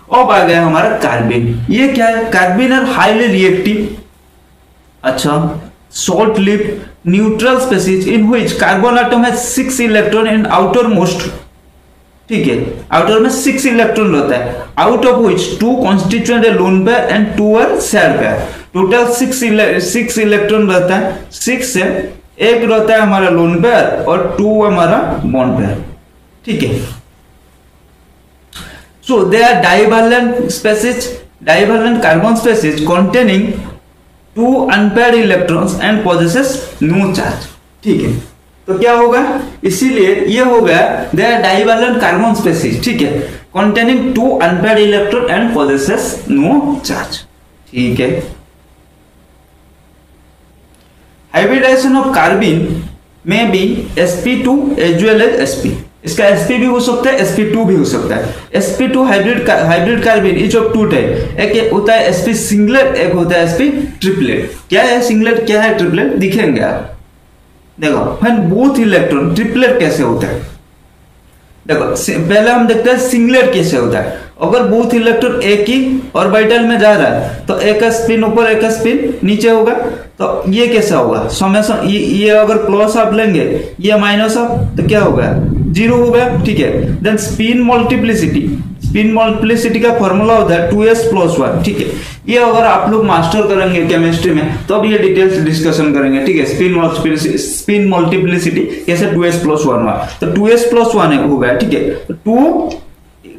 अब आ गया हमारा कार्बिन। ये क्या है? कार्बिन आर हाईली रिएक्टिव, अच्छा, short lived neutral species in which carbon atom has 6 electron in outermost, ठीक है, आउटर में 6 इलेक्ट्रॉन रहता है, out of which 2 constituent a lone pair and 2 are share pair. Total 6 electron रहता है, 6 से एक रहता है हमारा लोन पेयर और 2 हमारा बॉन्ड पेयर, ठीक है। So they are divalent species, divalent carbon species containing 2 unpaired electrons and possesses no charge, ठीक है। तो क्या होगा, इसीलिए ये हो गया they are divalent carbon species, ठीक है, containing 2 unpaired electron and possesses no charge, ठीक है। Hybridization of carbene may be sp2 as well as sp, इसका sp भी हो सकता है, sp2 भी हो सकता है। sp2 hybrid कार्बिन each of 2 type, एक होता है sp सिंगलेट, एक होता है sp ट्रिपलेट। क्या है सिंगलेट, क्या है ट्रिपलेट, दिखेंगे आप। देखो व्हेन बोथ इलेक्ट्रॉन, ट्रिपलेट कैसे होता है, देखो पहले हम देखते हैं सिंगलेट कैसे होता है। अगर बोथ इलेक्ट्रॉन एक ही ऑर्बिटल में जा रहा है तो एक स्पिन ऊपर एक स्पिन नीचे होगा, तो ये कैसा होगा, समेशन, ये अगर प्लस आप लेंगे, ये माइनस आप, तो क्या होगा, 0 होगा, ठीक है। देन स्पिन मल्टीप्लिसिटी का फॉर्मूला होता है 2s+1, ठीक है। ये अगर आप लोग मास्टर करेंगे केमिस्ट्री में तो अब ये डिटेल्स डिस्कशन करेंगे, ठीक है। स्पिन मल्टीप्लिसिटी कैसे 2s+1 हुआ, तो 2s+1 होगा, ठीक है। तो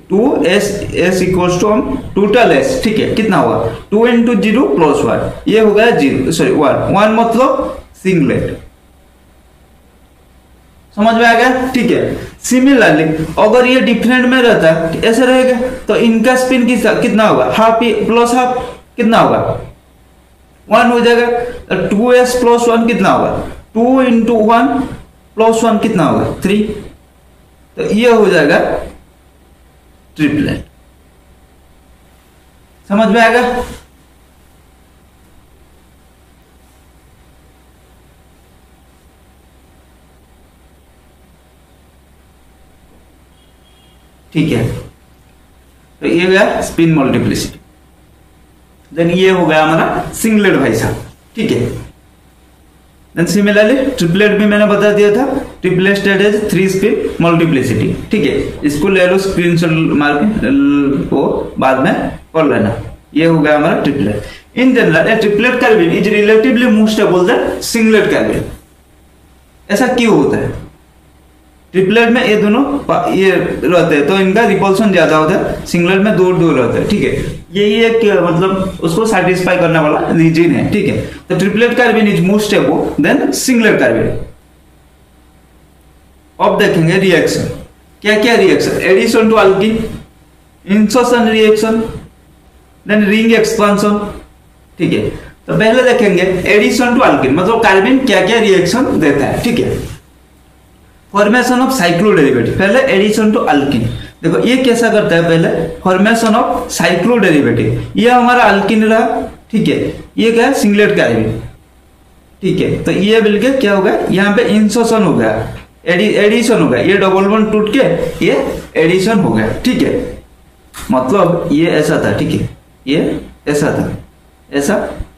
2s equals to total s, ठीक है, कितना हुआ 2 × 0 + 1, ये हो गया 0, सॉरी 1 मतलब सिंगलेट, समझ में आ गया, ठीक है। सिमिलरली अगर ये डिफरेंट में रहता है ऐसे रहेगा तो इनका स्पिन कितना होगा, हाफ प्लस हाफ कितना होगा 1 हो जाएगा। 2s+1 कितना होगा, 2 × 1 + 1 कितना होगा 3, तो ये हो जाएगा ट्रिपलेट, समझ में आएगा। ठीक है, तो ये गया स्पिन मल्टीप्लिसिटी। देन ये हो गया हमारा सिंगलेट भाई साहब, ठीक है। देन सिमिलरली ट्रिपलेट भी मैंने बता दिया था, ट्रिपलेट स्टेट है 3 स्पिन मल्टीप्लिसिटी, ठीक है। इसको ले लो स्क्रीनशॉट मार के, वो बाद में कर लेना। ये हो गया हमारा triplet. In general a triplet carbene is relatively more stable than singlet carbene. ऐसा क्यों होता है, ट्रिपलेट में ये दोनों ये रहते हैं तो इनका रिपल्सन ज्यादा होता है, सिंगलेट में दूर दूर रहता है, ठीक है। यही एक मतलब उसको सेटिस्फाई करने वाला रीजन है, ठीक है। तो triplet carbene is more stable than singlet carbene. अब देखेंगे रिएक्शन, क्या क्या reaction, addition to alkene, insertion reaction, then ring expansion, ठीक है। तो पहले देखेंगे एडिशन टू अल्कीन, मतलब कार्बिन क्या क्या रिएक्शन देता है, ठीक है। फॉर्मेशन ऑफ साइक्लोडेरिवेटिव, पहले एडिशन टू अल्कीन, देखो ये कैसा करता है, पहले फॉर्मेशन ऑफ साइक्लोडेरिवेटिव, ये हमारा अल्कीन रहा, ठीक है। ये क्या है सिंगलेट कार्बिन, ठीक है। तो ये मिलकर क्या होगा, यहाँ पे इंसर्शन हो गया, एडिशन हो गया, ये डबल बॉन्ड टूट के ये एडिशन हो गया, ठीक है। मतलब ये ऐसा था, ठीक है, ये ऐसा था,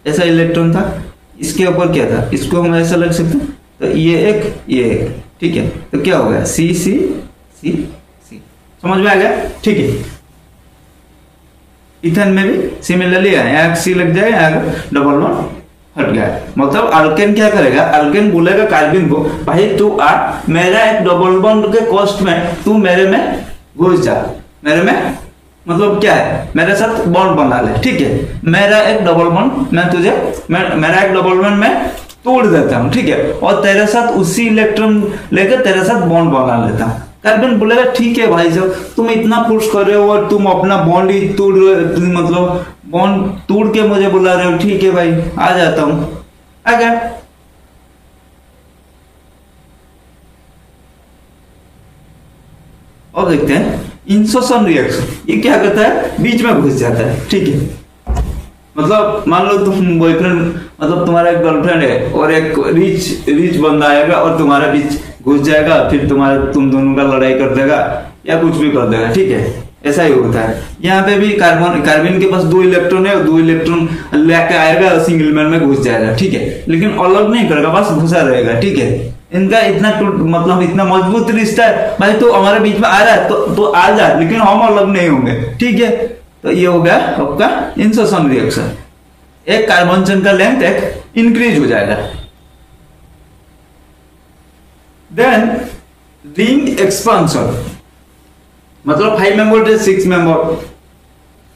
ऐसा इलेक्ट्रॉन था, इसके ऊपर क्या था, इसको हम ऐसा लग सकते हैं, तो ये एक, ठीक है। तो क्या हो गया सी सी सी सी, समझ में आ गया, ठीक है। इथेन में भी सिमिलरली है, यहाँ सी लग जाएगा, यहाँ डबल बॉन्ड हट गया। मतलब अल्केन क्या करेगा, अल्केन बोलेगा कार्बिन को, भाई तू आ, मेरा एक डबल बॉन्ड के कॉस्ट में तू मेरे में घुस जा, मेरे में मतलब क्या है, मेरे साथ बॉन्ड बना ले, ठीक है। मेरा एक डबल बॉन्ड मैं तुझे, मेरा एक डबल बॉन्ड मैं तोड़ देता हूं, ठीक है, और तेरे साथ उसी इलेक्ट्रॉन लेकर तेरे साथ बॉन्ड बना लेता हूं। कार्बन बोलेगा ठीक है भाई साहब, तुम इतना पुश कर रहे हो और तुम अपना बॉन्ड ही तोड़, मतलब बॉन्ड तोड़ के मुझे बुला रहे हो, ठीक है भाई आ जाता हूं, आ गया। और देखते हैं इंसर्शन रिएक्शन, ये क्या करता है, बीच में घुस जाता है, ठीक है। मतलब मान लो तुम बॉयफ्रेंड, मतलब तुम्हारा एक गर्लफ्रेंड है और एक रिच बंदा आएगा और तुम्हारा बीच घुस जाएगा, फिर तुम दोनों का लड़ाई कर देगा या कुछ भी कर देगा, ठीक है, ऐसा ही होता है। यहाँ पे भी कार्बन के पास 2 इलेक्ट्रॉन है, 2 इलेक्ट्रॉन लेके आएगा सिंगल मेल में घुस जाएगा, ठीक है, लेकिन अलग नहीं करेगा, बस घुसा रहेगा, ठीक है। इनका इतना मतलब इतना मजबूत रिश्ता है, भाई तो हमारे बीच में आ रहा है तो आ जा, लेकिन हम अलग नहीं होंगे, ठीक है। तो ये हो गया आपका इंसर्शन रिएक्शन। एक कार्बन चेन का लेंथ एक इंक्रीज हो जाएगा। देन रिंग एक्सपांशन, मतलब 5 मेंबर से 6 मेंबर,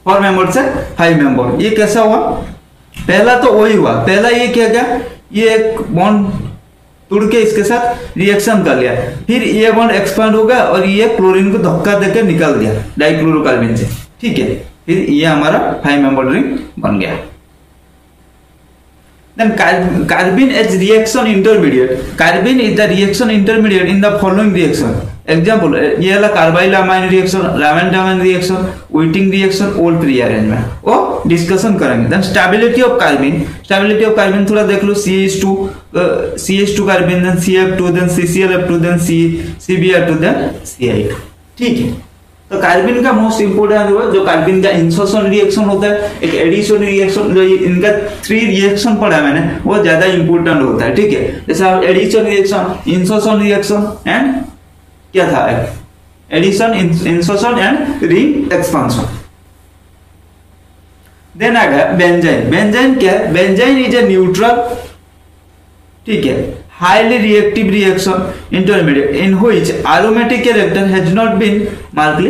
4 मेंबर से 5 मेंबर। ये कैसा हुआ? पहला तो वही हुआ, पहला ये क्या गया, ये एक बॉन्ड तोड़ के इसके साथ रिएक्शन कर लिया, फिर ये बॉन्ड एक्सपांड हो गया और ये क्लोरीन को धक्का देकर निकल दिया डाइक्लोरोकार्बन से, ठीक है, फिर ये हमारा 5 मेंबर रिंग बन गया। Then carbene as reaction intermediate. Carbene is the reaction intermediate in the following reaction. Example, ये वाला carbylamine reaction, Reimer Tiemann reaction, Wittig reaction, Wolff rearrangement, वो डिस्कशन करेंगे। Then stability of carbon, stability of carbon थोड़ा देख लो, CH2 carbon, then CF2, then CClF2, then CBr2, then CI2, ठीक है। तो कार्बन का मोस्ट इंपोर्टेंट हुआ जो कार्बन का इंसर्शन रिएक्शन होता है, एक एडिशन रिएक्शन, जो इनका 3 रिएक्शन पढ़ा मैंने, वो ज्यादा इंपोर्टेंट होता है, ठीक है। जैसे addition reaction, insertion reaction and क्या था, addition, insertion and ring expansion. Then आ गया बेंजाइन। बेंजाइन क्या है? बेंजाइन इज ए न्यूट्रल, ठीक है, highly reactive reaction intermediate in which aromatic character has not been markedly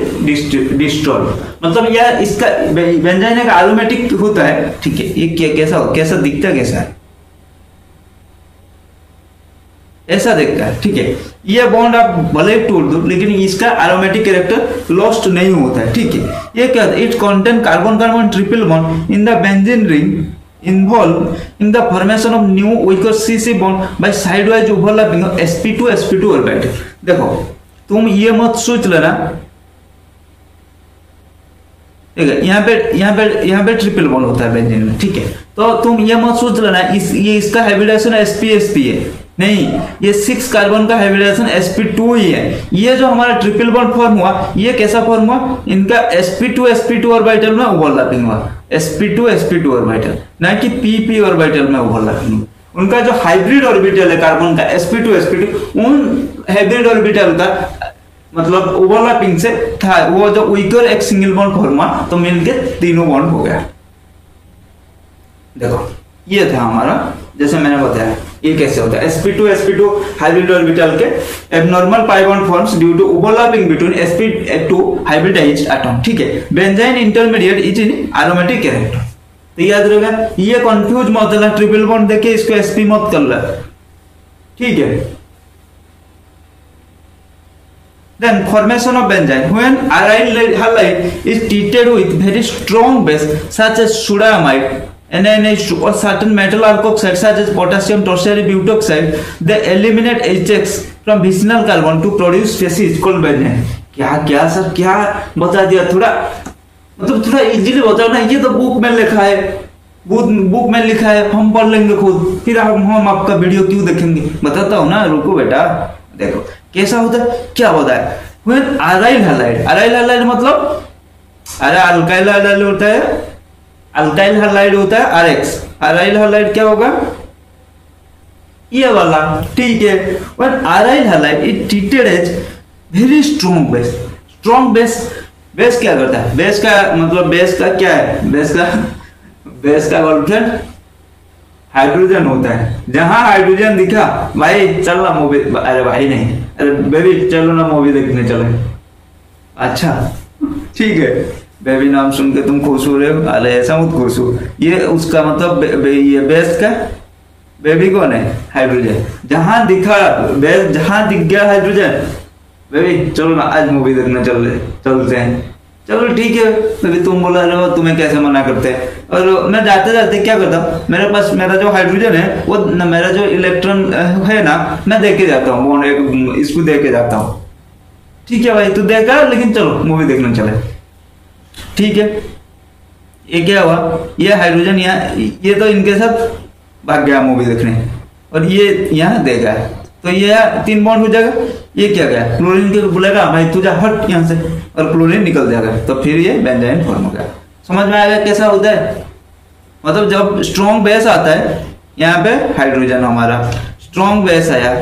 destroyed। मतलब यह इसका बेंजाइन एक aromatic होता है, ठीक है। ये कैसा दिखता, कैसा है, ऐसा दिखता है, ठीक है। ये बॉन्ड आप भले ही तोड़ दो, लेकिन इसका aromatic कैरेक्टर लॉस्ट नहीं होता है, ठीक है। ये क्या है? It contain carbon carbon triple bond in the benzene ring involved in the formation of new weaker CC bond by sidewise overlapping of sp2 orbital। देखो तुम ये मत सोच लेना, ठीक है, यहाँ पे ट्रिपल बॉन्ड होता है बेंजीन में, ठीक है। तो तुम ये मत सोच लेना ये इसका हाइब्रिडाइजेशन sp है, नहीं, ये 6 कार्बन का हाइब्रिडाइजेशन sp2 ही है। ये जो हमारा ट्रिपल बॉन्ड फॉर्म हुआ, ये कैसा फॉर्म हुआ? इनका sp2 ऑर्बिटल में ओवरलैपिंग हुआ, sp2 ऑर्बिटल, ना कि pp ऑर्बिटल में ओवरलैपिंग। उनका जो हाइब्रिड ऑर्बिटल है कार्बन का sp2 उन हाइब्रिड ऑर्बिटल का मतलब ओवरलैपिंग से था, वो जो वीकर एक सिंगल बॉन्ड फॉर्म हुआ, तो मिलके तीनों बॉन्ड हो गया। देखो ये था हमारा, जैसे मैंने बताया ये कैसे होता है, sp2 हाइब्रिड ऑर्बिटल के abnormal pi bond forms due to overlapping between sp2 hybridized atom, ठीक है। Benzyne intermediate is in aromatic character. तो याद रखेगा, ये कंफ्यूज मत होना, ट्रिपल बॉन्ड देके इसको sp मत कर ले, ठीक है। Then formation of benzene when aryl halide is treated with very strong base such as sodamide, NaNH2 or certain metal alkoxide such as potassium tertiary butoxide, they eliminate HX from vicinal carbon to produce species called benzene। क्या sir क्या बता दिया, थोड़ा मतलब थोड़ा easily बताओ ना, ये तो बुक में लिखा है, बुक में लिखा है, हम पढ़ लेंगे खुद, फिर हम आपका वीडियो क्यों देखेंगे? बताता हूँ ना, रुको बेटा। देखो कैसा होता है, क्या होता है, when aryl halide मतलब अल्काइल हाइलाइड होता है, अल्काइल हाइलाइड होता है RX, aryl halide क्या होगा, ये वाला, ठीक है। when aryl halide is treated as very strong base, base क्या करता है, बेस का मतलब बेस का क्या है, बेस का गर्लफ्रेंड हाइड्रोजन होता है। जहां हाइड्रोजन दिखा, भाई चल ना मूवी, अरे भाई नहीं, अरे बेबी चलो ना मूवी देखने चले, अच्छा ठीक है, बेबी नाम सुन के तुम खुश हो रहे हो, अरे ऐसा मत खुश हो, ये उसका मतलब ये बेस का बेबी कौन है, हाइड्रोजन। जहां दिखा बेस, जहां दिख गया हाइड्रोजन, बेबी चलो ना आज मूवी देखने चलते हैं, चलो ठीक है। बेबी तुम बोला रहे हो, तुम्हें कैसे मना करते हैं। और मैं जाते जाते क्या करता हूँ, मेरे पास मेरा जो हाइड्रोजन है वो मेरा जो इलेक्ट्रॉन है ना, मैं दे के जाता हूँ, इसको दे के जाता हूँ, ठीक है भाई तू देखा, लेकिन चलो मूवी देखने चले, ठीक है। ये क्या हुआ, ये हाइड्रोजन यहाँ, ये तो इनके साथ भाग गया मूवी देखने, और ये यहाँ देगा, तो ये 3 बॉन्ड हो जाएगा। ये क्या गया, क्लोरीन के बोलेगा भाई तू जा हट यहाँ से, और क्लोरीन निकल जाएगा, तो फिर ये बेंजाइन फॉर्म हो गया। समझ में आएगा कैसा होता है? मतलब जब स्ट्रॉन्ग बेस आता है, यहाँ पे हाइड्रोजन हमारा स्ट्रॉन्ग बेस आया,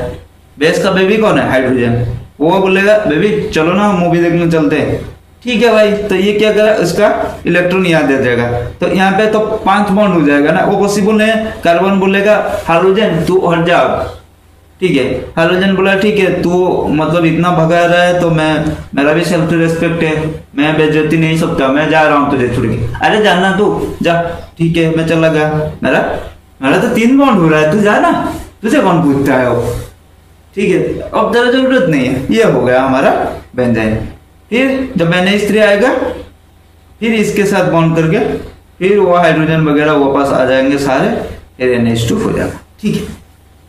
बेस का बेबी कौन है? हाइड्रोजन। वो बोलेगा बेबी चलो ना हम मूवी देखने चलते हैं, ठीक है भाई। तो ये क्या करेगा, इसका इलेक्ट्रॉन यहाँ दे देगा, तो यहाँ पे तो 5 बॉन्ड हो जाएगा ना, वो पॉसिबल नहीं है। कार्बन बोलेगा हाइड्रोजन तू हट जा, ठीक है। हाइड्रोजन बोला ठीक है तू मतलब इतना भगा रहा है तो मेरा भी सेल्फ रिस्पेक्ट है, मैं बेइज्जती नहीं सकता, मैं जा रहा हूँ तुझे छोड़ के। अरे जाना तू जा, ठीक है मैं चला गया, मेरा तो 3 बॉन्ड हो रहा है, तू जा ना, तुझे कौन पूछता है वो, ठीक है। अब तेरा जरूरत नहीं है। ये हो गया हमारा बेंजाइन। फिर जब NH3 आएगा, फिर इसके साथ बॉन्ड करके फिर वो हाइड्रोजन वगैरह वापस आ जाएंगे सारे, फिर NH2 हो जाएगा, ठीक है।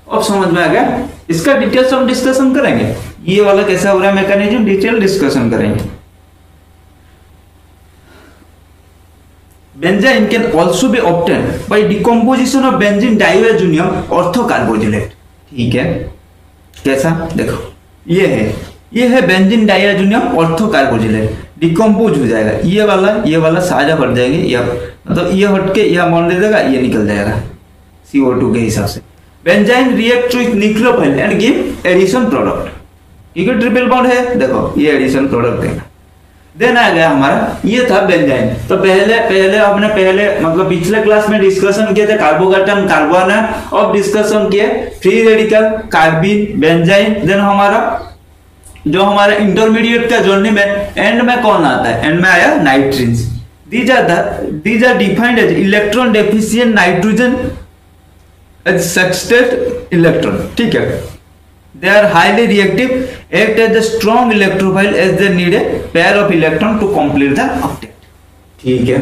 अब समझ में आ गया। इसका डिटेल्स हम डिस्कशन करेंगे, ये वाला कैसा हो रहा है मैकेनिज्म, डिटेल डिस्कशन करेंगे। Benzyne can also be obtain by decomposition of benzene diazonium orthocarboxylate, ठीक है। कैसा देखो, ये है बेंजीन डाइआज़ोनियम ऑर्थोकार्बोजिलेट, डिकम्पोज हो जाएगा, ये वाला साझा हट जाएंगे, ये मतलब ये हट के यह बॉन्ड दे देगा, ये निकल जाएगा CO2 के हिसाब से। Benzyne react with nucleophile and give addition product, ठीक है। ट्रिपल बॉन्ड है, देखो ये एडिशन प्रोडक्ट देगा। देन आ गया हमारा, ये था बेंजाइन। तो पहले हमने मतलब पिछले क्लास में डिस्कशन किए थे कार्बोकेटन कार्बन है, अब डिस्कशन किए फ्री रेडिकल कार्बिन बेंजाइन। देन हमारा जो हमारा इंटरमीडिएट का जर्नी में एंड में कौन आता है, एंड में आया nitrenes. These are defined as electron deficient nitrogen as substrate electron, ठीक है। They are highly reactive, act as a strong electrophile as they need a pair of electron to complete the octet, ठीक है।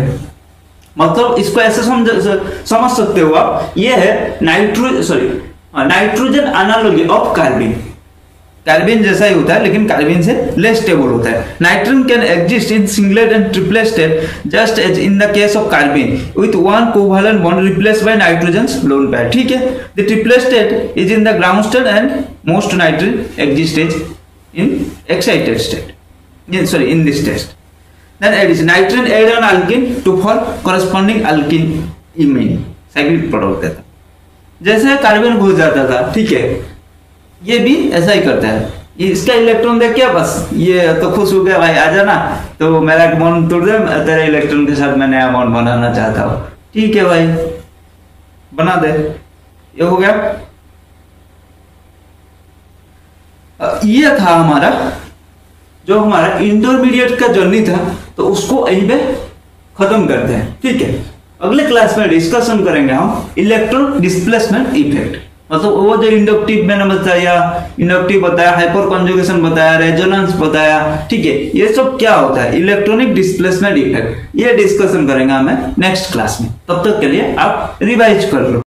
मतलब इसको ऐसे समझ सकते हो आप, ये है नाइट्रोजन एनालॉगी ऑफ कार्बिन। कार्बिन जैसा ही होता है लेकिन कार्बिन से लेस स्टेबल होता है। Nitrogen can exist in singlet and triplet state just as in the case of carbene with one covalent bond replaced by nitrogen lone pair, ठीक है। The triplet state is in the ground state and most nitrogen exist in excited state, sorry in this test. Then addition nitrogen add on alkene to form corresponding alkene imine cyclic product देता, जैसे carbon घुस जाता था, ठीक है। ये भी ऐसा ही करता है, इसका इलेक्ट्रॉन देख के बस ये तो खुश हो गया, भाई आ जाना, तो मेरा बॉन्ड तोड़ दे, तेरे इलेक्ट्रॉन के साथ मैं नया बॉन्ड बनाना चाहता हूँ, ठीक है भाई बना दे। ये हो गया। ये था हमारा जो हमारा इंटरमीडिएट का जर्नी था, तो उसको यहीं पे खत्म करते हैं, ठीक है। अगले क्लास में डिस्कशन करेंगे हम इलेक्ट्रॉन डिस्प्लेसमेंट इफेक्ट, मतलब वो जो इंडक्टिव मैंने बताया, इंडक्टिव बताया, हाइपर कंजुगेशन बताया, रेजोनेंस बताया, ठीक है। ये सब क्या होता है, इलेक्ट्रॉनिक डिस्प्लेसमेंट इफेक्ट, ये डिस्कशन करेंगे हमें नेक्स्ट क्लास में। तब तक के लिए आप रिवाइज कर लो।